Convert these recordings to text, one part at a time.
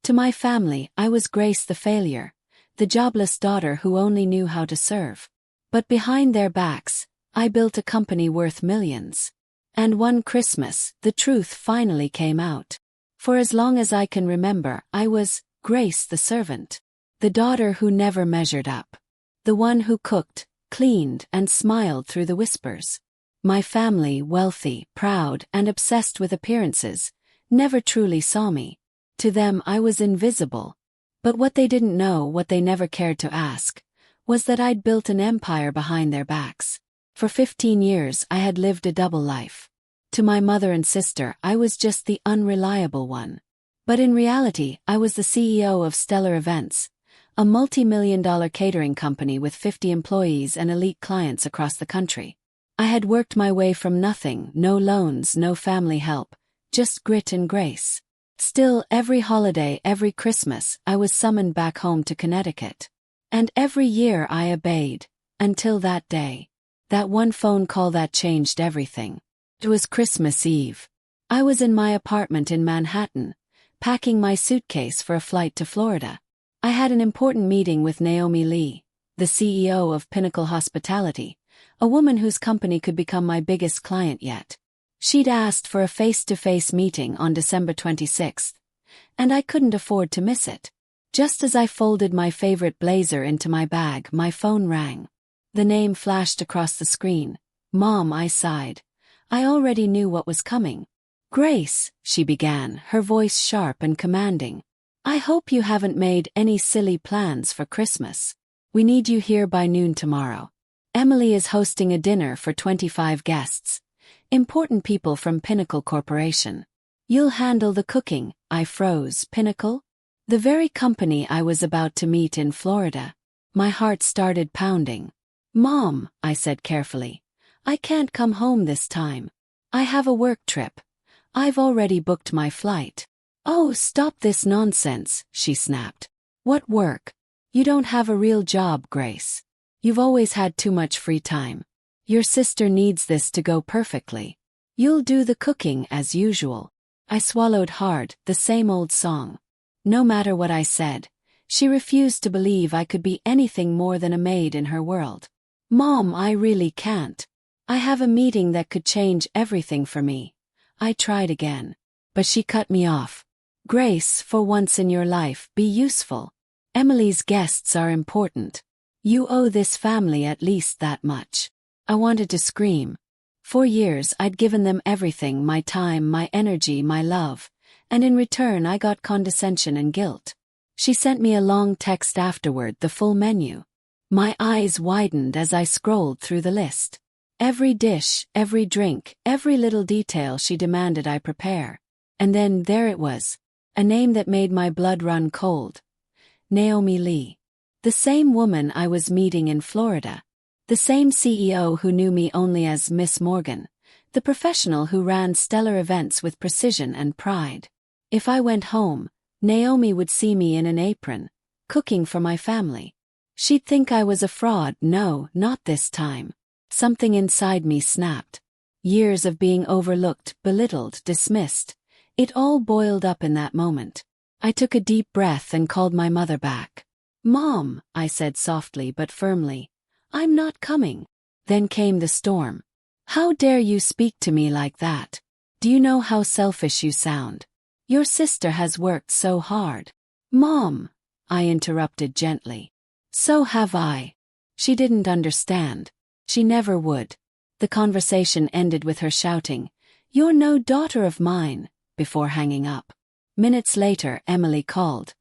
To my family, I was Grace the failure, the jobless daughter who only knew how to serve. But behind their backs, I built a company worth millions. And one Christmas, the truth finally came out. For as long as I can remember, I was Grace the servant. The daughter who never measured up. The one who cooked, cleaned, and smiled through the whispers. My family, wealthy, proud, and obsessed with appearances, never truly saw me. To them I was invisible. But what they didn't know, what they never cared to ask, was that I'd built an empire behind their backs. For 15 years I had lived a double life. To my mother and sister I was just the unreliable one. But in reality I was the CEO of Stellar Events, a multi-million-dollar catering company with 50 employees and elite clients across the country. I had worked my way from nothing, no loans, no family help, just grit and grace. Still, every holiday, every Christmas, I was summoned back home to Connecticut. And every year I obeyed, until that day. That one phone call that changed everything. It was Christmas Eve. I was in my apartment in Manhattan, packing my suitcase for a flight to Florida. I had an important meeting with Naomi Lee, the CEO of Pinnacle Hospitality, a woman whose company could become my biggest client yet. She'd asked for a face-to-face meeting on December 26th, and I couldn't afford to miss it. Just as I folded my favorite blazer into my bag, my phone rang. The name flashed across the screen. Mom, I sighed. I already knew what was coming. Grace, she began, her voice sharp and commanding. I hope you haven't made any silly plans for Christmas. We need you here by noon tomorrow. Emily is hosting a dinner for 25 guests. Important people from Pinnacle Corporation. You'll handle the cooking. I froze. Pinnacle? The very company I was about to meet in Florida. My heart started pounding. Mom, I said carefully, I can't come home this time. I have a work trip. I've already booked my flight. Oh, stop this nonsense, she snapped. What work? You don't have a real job, Grace. You've always had too much free time. Your sister needs this to go perfectly. You'll do the cooking as usual. I swallowed hard, the same old song. No matter what I said, she refused to believe I could be anything more than a maid in her world. Mom, I really can't. I have a meeting that could change everything for me. I tried again. But she cut me off. Grace, for once in your life, be useful. Emily's guests are important. You owe this family at least that much. I wanted to scream. For years I'd given them everything, my time, my energy, my love, and in return I got condescension and guilt. She sent me a long text afterward, the full menu. My eyes widened as I scrolled through the list. Every dish, every drink, every little detail she demanded I prepare. And then there it was, a name that made my blood run cold. Naomi Lee. The same woman I was meeting in Florida. The same CEO who knew me only as Miss Morgan, the professional who ran Stellar Events with precision and pride. If I went home, Naomi would see me in an apron, cooking for my family. She'd think I was a fraud. No, not this time. Something inside me snapped. Years of being overlooked, belittled, dismissed. It all boiled up in that moment. I took a deep breath and called my mother back. Mom, I said softly but firmly. I'm not coming. Then came the storm. How dare you speak to me like that? Do you know how selfish you sound? Your sister has worked so hard. Mom, I interrupted gently. So have I. She didn't understand. She never would. The conversation ended with her shouting, You're no daughter of mine, before hanging up. Minutes later, Emily called,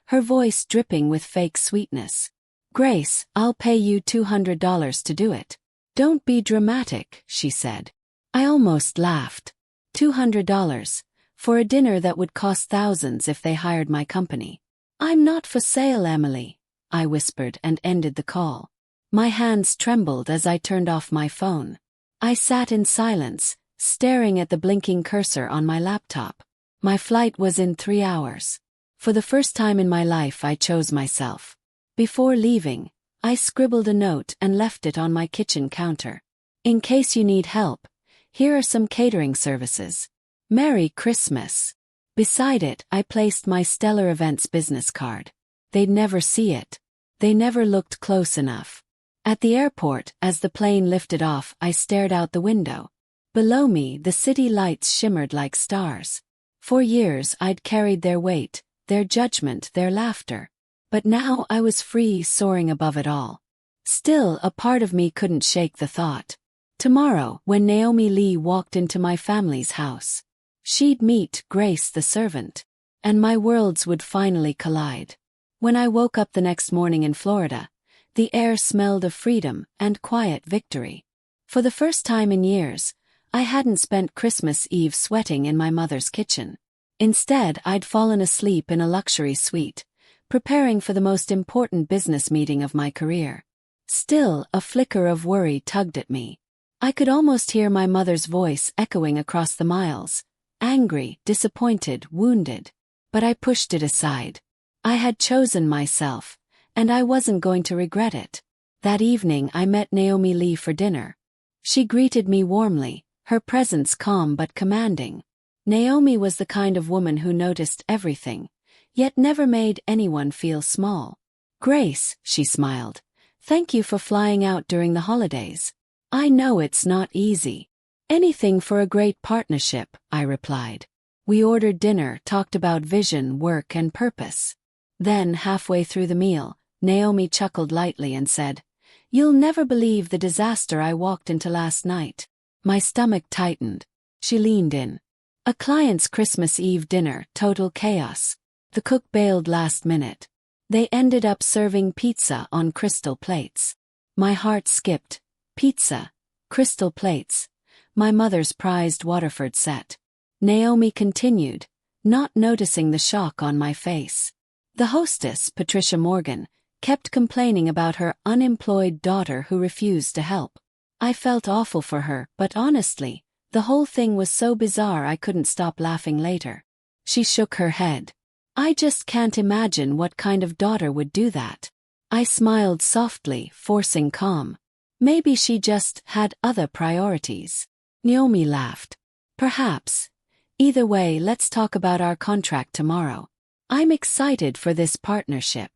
her voice dripping with fake sweetness. Grace, I'll pay you $200 to do it. Don't be dramatic, she said. I almost laughed. $200, for a dinner that would cost thousands if they hired my company. I'm not for sale, Emily, I whispered and ended the call. My hands trembled as I turned off my phone. I sat in silence, staring at the blinking cursor on my laptop. My flight was in 3 hours. For the first time in my life I chose myself. Before leaving, I scribbled a note and left it on my kitchen counter. In case you need help, here are some catering services. Merry Christmas. Beside it, I placed my Stellar Events business card. They'd never see it. They never looked close enough. At the airport, as the plane lifted off, I stared out the window. Below me, the city lights shimmered like stars. For years, I'd carried their weight, their judgment, their laughter. But now I was free, soaring above it all. Still, a part of me couldn't shake the thought. Tomorrow, when Naomi Lee walked into my family's house, she'd meet Grace the servant, and my worlds would finally collide. When I woke up the next morning in Florida, the air smelled of freedom and quiet victory. For the first time in years, I hadn't spent Christmas Eve sweating in my mother's kitchen. Instead, I'd fallen asleep in a luxury suite, preparing for the most important business meeting of my career. Still, a flicker of worry tugged at me. I could almost hear my mother's voice echoing across the miles, angry, disappointed, wounded. But I pushed it aside. I had chosen myself, and I wasn't going to regret it. That evening I met Naomi Lee for dinner. She greeted me warmly, her presence calm but commanding. Naomi was the kind of woman who noticed everything, yet never made anyone feel small. "Grace," she smiled, "thank you for flying out during the holidays. I know it's not easy." "Anything for a great partnership," I replied. We ordered dinner, talked about vision, work, and purpose. Then, halfway through the meal, Naomi chuckled lightly and said, "You'll never believe the disaster I walked into last night." My stomach tightened. She leaned in. A client's Christmas Eve dinner, total chaos. The cook bailed last minute. They ended up serving pizza on crystal plates. My heart skipped. Pizza, crystal plates, my mother's prized Waterford set. Naomi continued, not noticing the shock on my face. The hostess, Patricia Morgan, kept complaining about her unemployed daughter who refused to help. I felt awful for her, but honestly, the whole thing was so bizarre I couldn't stop laughing later. She shook her head. "I just can't imagine what kind of daughter would do that." I smiled softly, forcing calm. Maybe she just had other priorities. Naomi laughed. "Perhaps. Either way, let's talk about our contract tomorrow. I'm excited for this partnership."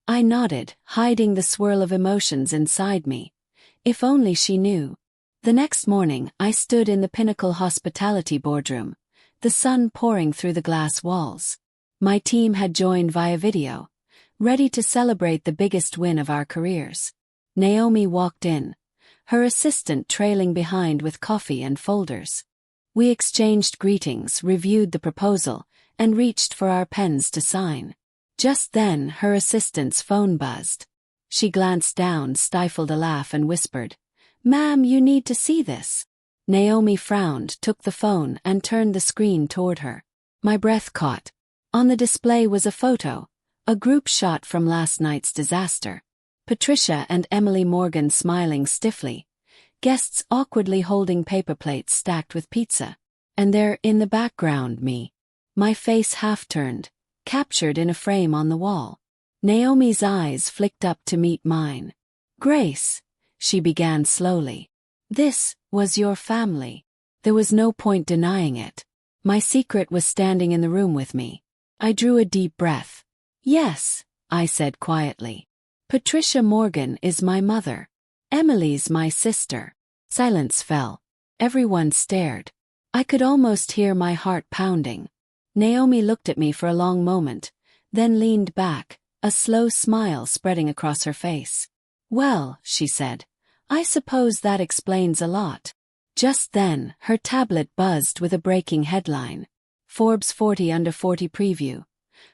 I nodded, hiding the swirl of emotions inside me. If only she knew. The next morning, I stood in the Pinnacle Hospitality boardroom, the sun pouring through the glass walls. My team had joined via video, ready to celebrate the biggest win of our careers. Naomi walked in, her assistant trailing behind with coffee and folders. We exchanged greetings, reviewed the proposal, and reached for our pens to sign. Just then, her assistant's phone buzzed. She glanced down, stifled a laugh, and whispered, "Ma'am, you need to see this." Naomi frowned, took the phone, and turned the screen toward her. My breath caught. On the display was a photo, a group shot from last night's disaster. Patricia and Emily Morgan smiling stiffly, guests awkwardly holding paper plates stacked with pizza. And there, in the background, me. My face half-turned, captured in a frame on the wall. Naomi's eyes flicked up to meet mine. "Grace," she began slowly. "This was your family." There was no point denying it. My secret was standing in the room with me. I drew a deep breath. "Yes," I said quietly. "Patricia Morgan is my mother. Emily's my sister." Silence fell. Everyone stared. I could almost hear my heart pounding. Naomi looked at me for a long moment, then leaned back, a slow smile spreading across her face. "Well," she said, "I suppose that explains a lot." Just then, her tablet buzzed with a breaking headline. Forbes 40 Under 40 preview.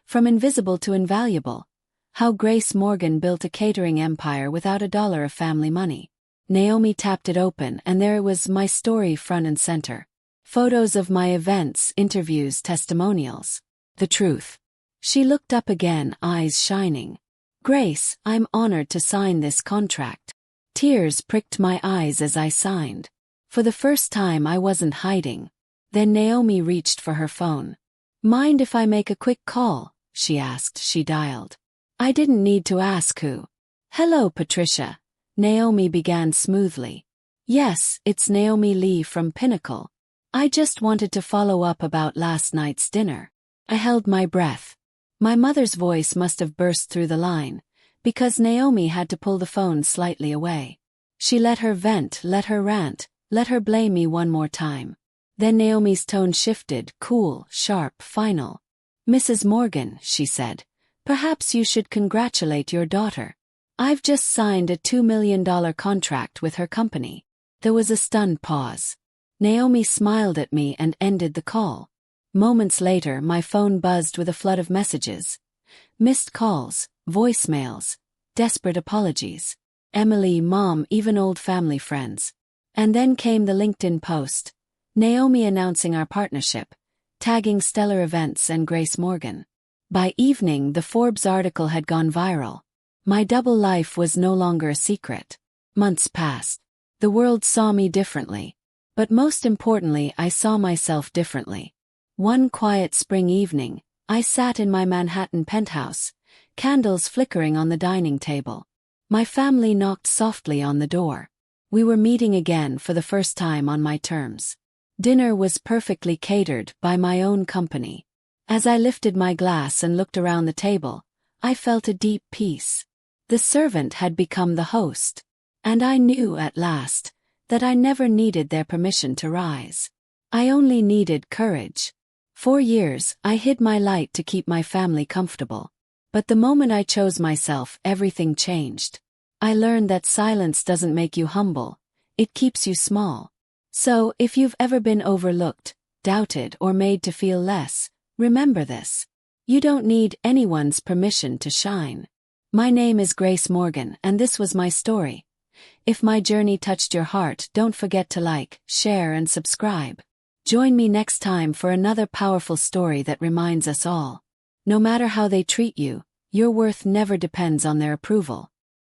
From invisible to invaluable. How Grace Morgan built a catering empire without a dollar of family money. Naomi tapped it open, and there it was, my story front and center. Photos of my events, interviews, testimonials. The truth. She looked up again, eyes shining. "Grace, I'm honored to sign this contract." Tears pricked my eyes as I signed. For the first time, I wasn't hiding. Then Naomi reached for her phone. "Mind if I make a quick call?" she asked. She dialed. I didn't need to ask who. "Hello, Patricia." Naomi began smoothly. "Yes, it's Naomi Lee from Pinnacle. I just wanted to follow up about last night's dinner." I held my breath. My mother's voice must have burst through the line, because Naomi had to pull the phone slightly away. She let her vent, let her rant, let her blame me one more time. Then Naomi's tone shifted, cool, sharp, final. "Mrs. Morgan," she said, "perhaps you should congratulate your daughter. I've just signed a $2 million contract with her company." There was a stunned pause. Naomi smiled at me and ended the call. Moments later, my phone buzzed with a flood of messages. Missed calls, voicemails, desperate apologies. Emily, Mom, even old family friends. And then came the LinkedIn post. Naomi announcing our partnership, tagging Stellar Events and Grace Morgan. By evening, the Forbes article had gone viral. My double life was no longer a secret. Months passed. The world saw me differently. But most importantly, I saw myself differently. One quiet spring evening, I sat in my Manhattan penthouse, candles flickering on the dining table. My family knocked softly on the door. We were meeting again for the first time on my terms. Dinner was perfectly catered by my own company. As I lifted my glass and looked around the table, I felt a deep peace. The servant had become the host. And I knew at last that I never needed their permission to rise. I only needed courage. For years, I hid my light to keep my family comfortable. But the moment I chose myself, everything changed. I learned that silence doesn't make you humble, it keeps you small. So, if you've ever been overlooked, doubted, or made to feel less, remember this. You don't need anyone's permission to shine. My name is Grace Morgan, and this was my story. If my journey touched your heart, don't forget to like, share, and subscribe. Join me next time for another powerful story that reminds us all. No matter how they treat you, your worth never depends on their approval.